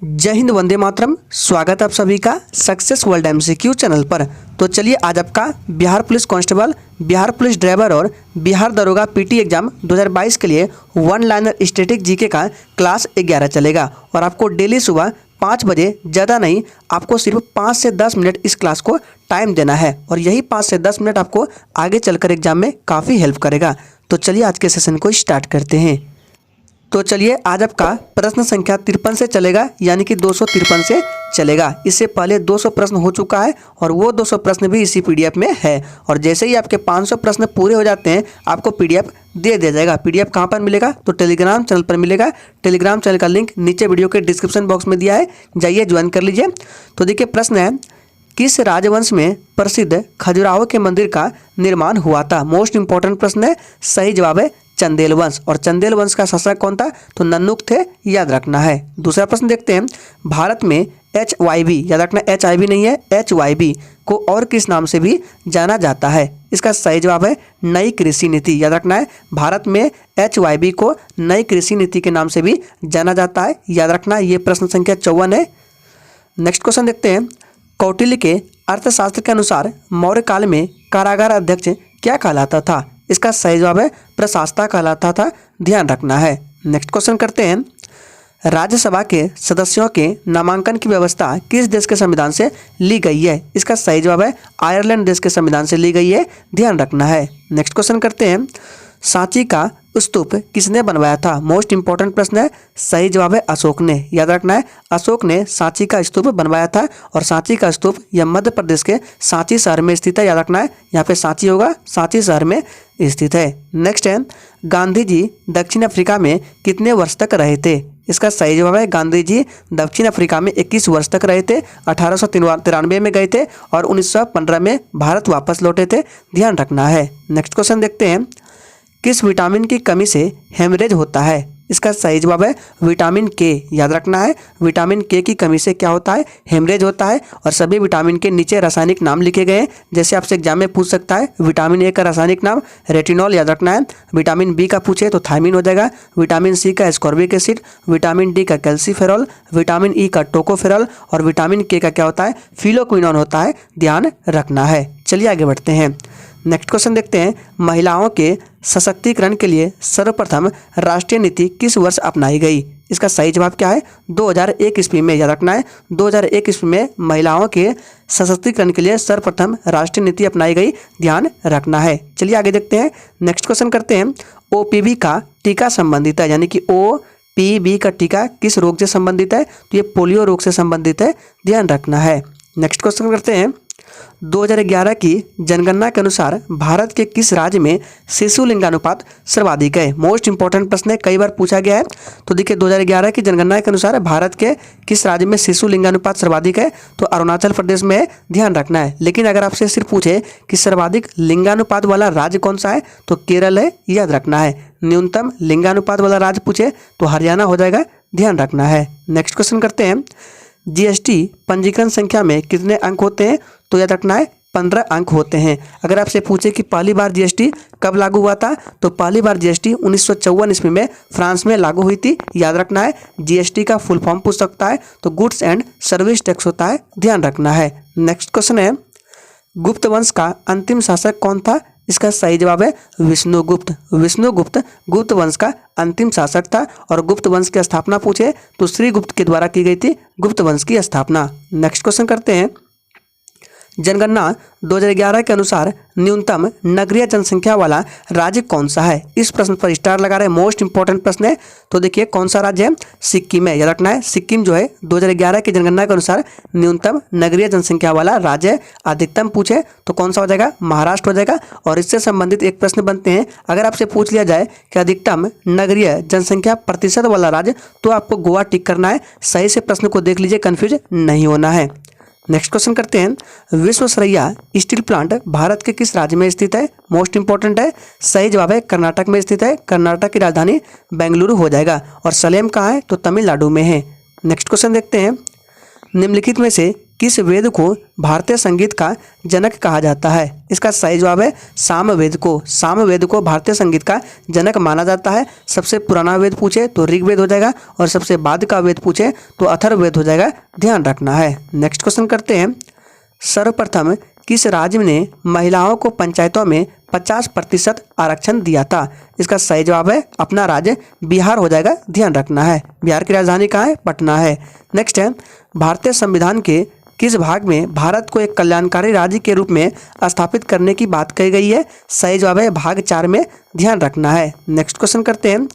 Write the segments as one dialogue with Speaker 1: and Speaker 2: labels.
Speaker 1: जय हिंद, वंदे मातरम। स्वागत है आप सभी का सक्सेस वर्ल्ड एमसीक्यू चैनल पर। तो चलिए आज आपका Bihar police constable, Bihar police driver और बिहार दरोगा पीटी एग्जाम 2022 के लिए वन लाइनर स्टैटिक जीके का क्लास 11 चलेगा और आपको डेली सुबह 5 बजे, ज़्यादा नहीं, आपको सिर्फ 5 से 10 मिनट इस क्लास को टाइम देना है और यही 5 से 10 मिनट आपको आगे चलकर एग्जाम में काफ़ी हेल्प करेगा। तो चलिए आज के सेशन को स्टार्ट करते हैं। तो चलिए आज आपका प्रश्न संख्या 53 से चलेगा, यानी कि 253 से चलेगा। इससे पहले 200 प्रश्न हो चुका है और वो 200 प्रश्न भी इसी पीडीएफ में है। और जैसे ही आपके 500 प्रश्न पूरे हो जाते हैं आपको पीडीएफ दे दिया जाएगा। पीडीएफ कहाँ पर मिलेगा? तो टेलीग्राम चैनल पर मिलेगा। टेलीग्राम चैनल का लिंक नीचे वीडियो के डिस्क्रिप्शन बॉक्स में दिया है, जाइए ज्वाइन कर लीजिए। तो देखिए प्रश्न है, किस राजवंश में प्रसिद्ध खजुराहो के मंदिर का निर्माण हुआ था? मोस्ट इंपॉर्टेंट प्रश्न है। सही जवाब है चंदेल वंश। और चंदेल वंश का शासक कौन था? तो नन्नुक थे, याद रखना है। दूसरा प्रश्न देखते हैं, भारत में HYV, याद रखना HIV नहीं है, HYV को और किस नाम से भी जाना जाता है? इसका सही जवाब है नई कृषि नीति, याद रखना है। भारत में HYV को नई कृषि नीति के नाम से भी जाना जाता है, याद रखना। ये प्रश्न संख्या 54 है। नेक्स्ट क्वेश्चन देखते हैं, कौटिल्य के अर्थशास्त्र के अनुसार मौर्य काल में कारागार अध्यक्ष क्या कहलाता था? इसका सही जवाब है प्रशासता कहलाता था, ध्यान रखना है। नेक्स्ट क्वेश्चन करते हैं, राज्यसभा के सदस्यों के नामांकन की व्यवस्था किस देश के संविधान से ली गई है? इसका सही जवाब है आयरलैंड देश के संविधान से ली गई है, ध्यान रखना है। नेक्स्ट क्वेश्चन करते हैं, सांची का स्तूप किसने बनवाया था? मोस्ट इंपॉर्टेंट प्रश्न है। सही जवाब है अशोक ने, याद रखना है। अशोक ने सांची का स्तूप बनवाया था और सांची का स्तूप यह मध्य प्रदेश के सांची शहर में स्थित है, याद रखना है। यहाँ पे सांची होगा, सांची शहर में स्थित है। नेक्स्ट है, गांधी जी दक्षिण अफ्रीका में कितने वर्ष तक रहे थे? इसका सही जवाब है गांधी जी दक्षिण अफ्रीका में 21 वर्ष तक रहे थे। 1893 में गए थे और 1915 में भारत वापस लौटे थे, ध्यान रखना है। नेक्स्ट क्वेश्चन देखते हैं, किस विटामिन की कमी से हेमरेज होता है? इसका सही जवाब है विटामिन के, याद रखना है। विटामिन के की कमी से क्या होता है? हेमरेज होता है। और सभी विटामिन के नीचे रासायनिक नाम लिखे गए हैं, जैसे आपसे एग्जाम में पूछ सकता है विटामिन ए का रासायनिक नाम रेटिनॉल, याद रखना है। विटामिन बी का पूछे तो थायमिन हो जाएगा। विटामिन सी का एस्कॉर्बिक एसिड, विटामिन डी का कैल्सीफेरॉल, विटामिन ई का टोकोफेरॉल और विटामिन के का क्या होता है? फिलोक्विनोन होता है, ध्यान रखना है। चलिए आगे बढ़ते हैं। नेक्स्ट क्वेश्चन देखते हैं, महिलाओं के सशक्तिकरण के लिए सर्वप्रथम राष्ट्रीय नीति किस वर्ष अपनाई गई? इसका सही जवाब क्या है? 2001 ईस्वी में, याद रखना है। 2001 ईस्वी में महिलाओं के सशक्तिकरण के लिए सर्वप्रथम राष्ट्रीय नीति अपनाई गई, ध्यान रखना है। चलिए आगे देखते हैं। नेक्स्ट क्वेश्चन करते हैं, OPV का टीका संबंधित है, यानी कि OPV का टीका किस रोग से संबंधित है? तो ये पोलियो रोग से संबंधित है, ध्यान रखना है। नेक्स्ट क्वेश्चन करते हैं, 2011 की जनगणना के अनुसार भारत के किस राज्य में शिशु लिंगानुपात सर्वाधिक है? मोस्ट इंपॉर्टेंट प्रश्न है, कई बार पूछा गया है। तो देखिए 2011 की जनगणना के अनुसार भारत के किस राज्य में शिशु लिंगानुपात सर्वाधिक है? तो अरुणाचल प्रदेश में है, ध्यान रखना है। लेकिन अगर आपसे सिर्फ पूछे कि सर्वाधिक लिंगानुपात वाला राज्य कौन सा है, तो केरल है, याद रखना है। न्यूनतम लिंगानुपात वाला राज्य पूछे तो हरियाणा हो जाएगा, ध्यान रखना है। नेक्स्ट क्वेश्चन करते हैं, GST पंजीकरण संख्या में कितने अंक होते हैं? तो याद रखना है 15 अंक होते हैं। अगर आपसे पूछे कि पहली बार GST कब लागू हुआ था, तो पहली बार GST 1954 ईस्वी में फ्रांस में लागू हुई थी, याद रखना है। GST का फुल फॉर्म पूछ सकता है, तो गुड्स एंड सर्विस टैक्स होता है, ध्यान रखना है। नेक्स्ट क्वेश्चन है, गुप्त वंश का अंतिम शासक कौन था? इसका सही जवाब है विष्णुगुप्त। विष्णुगुप्त गुप्त वंश का अंतिम शासक था और गुप्त वंश की स्थापना पूछे तो श्रीगुप्त के द्वारा की गई थी गुप्त वंश की स्थापना। नेक्स्ट क्वेश्चन करते हैं, जनगणना 2011 के अनुसार न्यूनतम नगरीय जनसंख्या वाला राज्य कौन सा है? इस प्रश्न पर स्टार लगा रहे, मोस्ट इंपॉर्टेंट प्रश्न है। तो देखिए कौन सा राज्य है? सिक्किम है, याद रखना है। सिक्किम जो है 2011 की जनगणना के अनुसार न्यूनतम नगरीय जनसंख्या वाला राज्य है। अधिकतम पूछे तो कौन सा हो जाएगा? महाराष्ट्र हो जाएगा। और इससे संबंधित एक प्रश्न बनते हैं, अगर आपसे पूछ लिया जाए कि अधिकतम नगरीय जनसंख्या प्रतिशत वाला राज्य, तो आपको गोवा टिक करना है। सही से प्रश्न को देख लीजिए, कंफ्यूज नहीं होना है। नेक्स्ट क्वेश्चन करते हैं, विश्वेश्वरैया स्टील प्लांट भारत के किस राज्य में स्थित है? मोस्ट इंपॉर्टेंट है। सही जवाब है कर्नाटक में स्थित है। कर्नाटक की राजधानी बेंगलुरु हो जाएगा। और सलेम कहाँ है? तो तमिलनाडु में है। नेक्स्ट क्वेश्चन देखते हैं, निम्नलिखित में से किस वेद को भारतीय संगीत का जनक कहा जाता है? इसका सही जवाब है सामवेद को। सामवेद को भारतीय संगीत का जनक माना जाता है। सबसे पुराना वेद पूछे तो ऋग्वेद हो जाएगा और सबसे बाद का वेद पूछे तो अथर्ववेद हो जाएगा, ध्यान रखना है। नेक्स्ट क्वेश्चन करते हैं। सर्वप्रथम किस राज्य ने महिलाओं को पंचायतों में 50% आरक्षण दिया था? इसका सही जवाब है अपना राज्य बिहार हो जाएगा, ध्यान रखना है। बिहार की राजधानी कहाँ है? पटना है। नेक्स्ट है, भारतीय संविधान के किस भाग में भारत को एक कल्याणकारी राज्य के रूप में स्थापित करने की बात कही गई है? सही जवाब है भाग 4 में, ध्यान रखना है। नेक्स्ट क्वेश्चन करते हैं।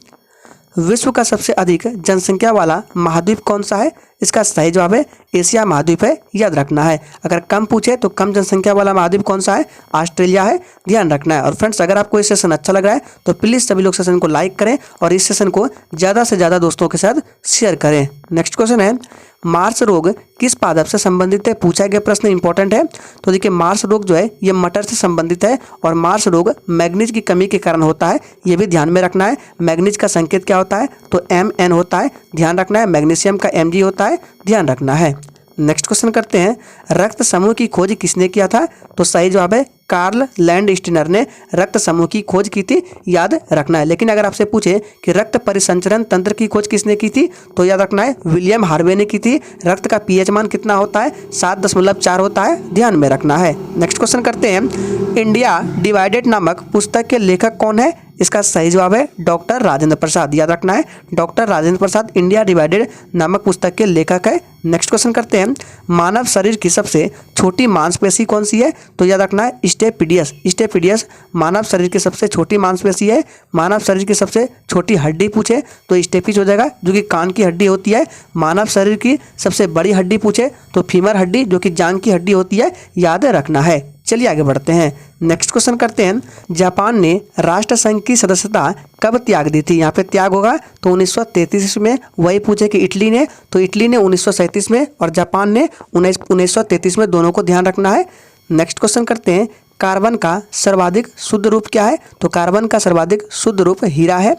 Speaker 1: विश्व का सबसे अधिक जनसंख्या वाला महाद्वीप कौन सा है? इसका सही जवाब है एशिया महाद्वीप है, याद रखना है। अगर कम पूछे तो कम जनसंख्या वाला महाद्वीप कौन सा है? ऑस्ट्रेलिया है, ध्यान रखना है। और फ्रेंड्स, अगर आपको ये सेशन अच्छा लग रहा है तो प्लीज़ सभी लोग सेशन को लाइक करें और इस सेशन को ज़्यादा से ज़्यादा दोस्तों के साथ शेयर करें। नेक्स्ट क्वेश्चन है, मार्स रोग किस पादप से संबंधित है? पूछा गया प्रश्न इंपॉर्टेंट है। तो देखिए, मार्स रोग जो है ये मटर से संबंधित है और मार्स रोग मैग्नीज की कमी के कारण होता है, ये भी ध्यान में रखना है। मैग्नीज का संकेत क्या होता है? तो Mn होता है, ध्यान रखना है। मैग्नीशियम का Mg होता है, ध्यान रखना है। नेक्स्ट क्वेश्चन करते हैं। रक्त समूह की खोज किसने किया था? तो सही जवाब है कार्ल लैंडस्टीनर ने रक्त समूह की खोज की थी, याद रखना है। लेकिन अगर आपसे पूछे कि रक्त परिसंचरण तंत्र की खोज किसने की थी तो याद रखना है विलियम हार्वे ने की थी। रक्त का पीएच मान कितना होता है? 7.4 होता है, ध्यान में रखना है। नेक्स्ट क्वेश्चन करते हैं। इंडिया डिवाइडेड नामक पुस्तक के लेखक कौन है? इसका सही जवाब है डॉक्टर राजेंद्र प्रसाद, याद रखना है। Doctor Rajendra Prasad India divided नामक पुस्तक के लेखक है। नेक्स्ट क्वेश्चन करते हैं। मानव शरीर की सबसे छोटी मांसपेशी कौन सी है? तो याद रखना है स्टेपिडियस। स्टेपिडियस मानव शरीर की सबसे छोटी मांसपेशी है। मानव शरीर की सबसे छोटी हड्डी पूछे तो स्टेपिज हो जाएगा, जो कि कान की हड्डी होती है। मानव शरीर की सबसे बड़ी हड्डी पूछे तो फीमर हड्डी, जो कि जांघ की हड्डी होती है, याद रखना है। चलिए आगे बढ़ते हैं। नेक्स्ट क्वेश्चन करते हैं। जापान ने राष्ट्र संघ की सदस्यता कब त्याग दी थी? यहाँ पे त्याग होगा तो 1933 में। वही पूछे कि इटली ने, तो इटली ने 1937 में और जापान ने 1933 में, दोनों को ध्यान रखना है। नेक्स्ट क्वेश्चन करते हैं। कार्बन का सर्वाधिक शुद्ध रूप क्या है? तो कार्बन का सर्वाधिक शुद्ध रूप हीरा है।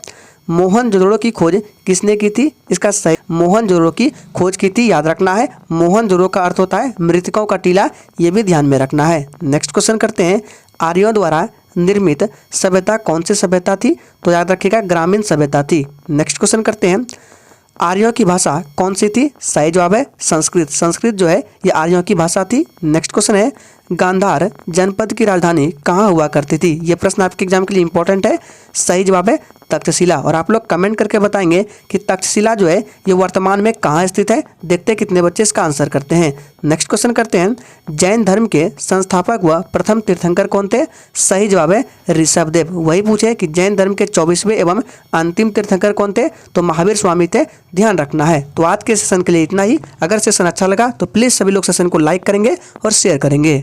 Speaker 1: मोहनजोदड़ो की खोज किसने की थी? इसका सही मोहनजोदड़ो की खोज की थी, याद रखना है। मोहनजोदड़ो का अर्थ होता है मृतकों का टीला, ये भी ध्यान में रखना है। नेक्स्ट क्वेश्चन करते हैं। आर्यों द्वारा निर्मित सभ्यता कौन सी सभ्यता थी? तो याद रखिएगा ग्रामीण सभ्यता थी। नेक्स्ट क्वेश्चन करते हैं। आर्यों की भाषा कौन सी थी? सही जवाब है संस्कृत। संस्कृत जो है ये आर्यों की भाषा थी। नेक्स्ट क्वेश्चन है। गांधार जनपद की राजधानी कहाँ हुआ करती थी? ये प्रश्न आपके एग्जाम के लिए इंपॉर्टेंट है। सही जवाब है तक्षशिला। और आप लोग कमेंट करके बताएंगे कि तक्षशिला जो है ये वर्तमान में कहाँ स्थित है। देखते हैं कितने बच्चे इसका आंसर करते हैं। नेक्स्ट क्वेश्चन करते हैं। जैन धर्म के संस्थापक व प्रथम तीर्थंकर कौन थे? सही जवाब है ऋषभदेव। वही पूछे कि जैन धर्म के 24वें एवं अंतिम तीर्थंकर कौन थे? तो महावीर स्वामी थे, ध्यान रखना है। तो आज के सेशन के लिए इतना ही। अगर सेशन अच्छा लगा तो प्लीज़ सभी लोग सेशन को लाइक करेंगे और शेयर करेंगे।